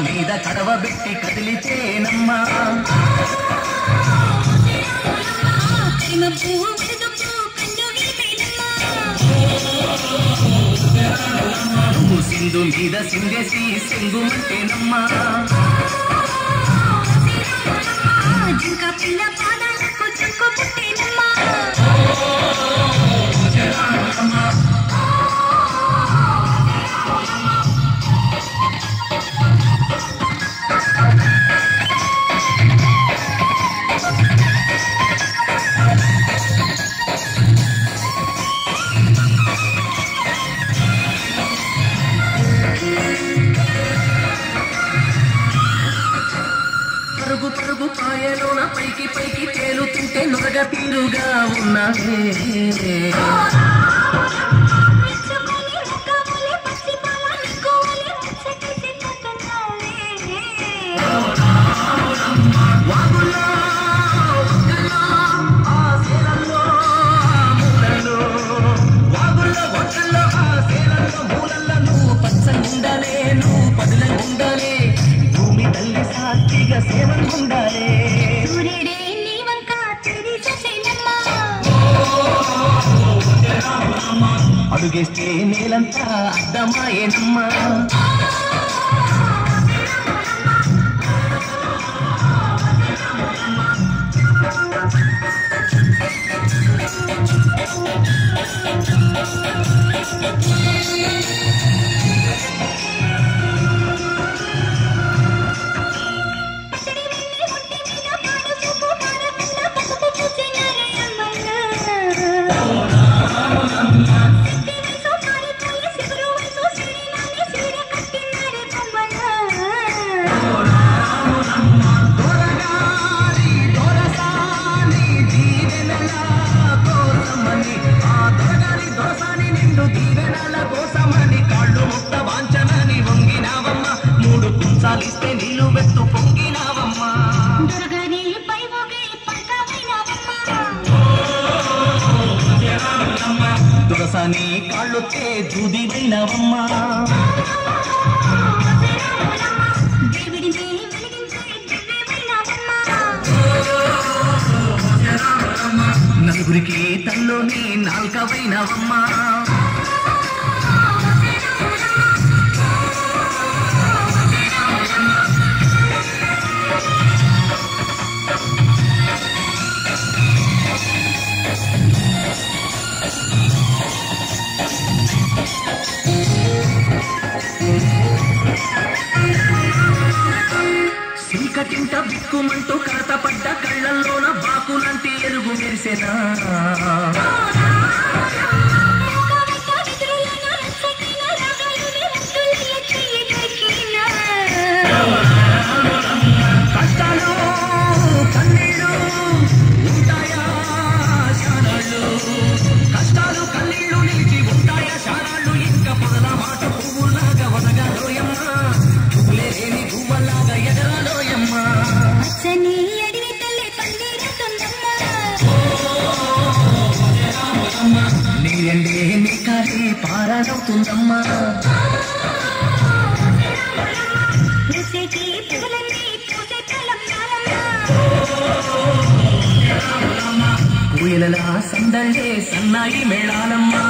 మీద కడవ పెట్టి కదిలితేనమ్మా సింధు మీద సింగేసి సింగుమంటేనమ్మా పరుగు పరుగు పాయలోన పైకి పైకి తేలుతుంటే నొరగ తీరుగా ఉన్నదే అడుగేస్తే నేలంతా అర్థమాయేనమ్మా దురసాని కాళ్ళొచ్చే దూదివైనవమ్మా నలుగురికి తల్లోని నాల్కవైనవమ్మా చీకటింట బిక్కుమంటూ కరతపడ్డ కళ్ళల్లోన బాకులంటి ఎరుగు మెరిసెనా కష్టాలు కన్నీళ్ళు ఉంటాయా శానాళ్ళు కష్టాలు కన్నీళ్ళు నిలిచి ఉంటాయా శానాళ్ళు ఇంకా పొదల మాట పువ్వులాగా వదగాలోయమ్మా పువ్వులేని పువ్వలాగా ఎగరాలోయమ్మా నీరెండే నీ కాలి పారాడవుతుందమ్మా కూయలలా సందళ్ళే సన్నాయి మేళాలమ్మా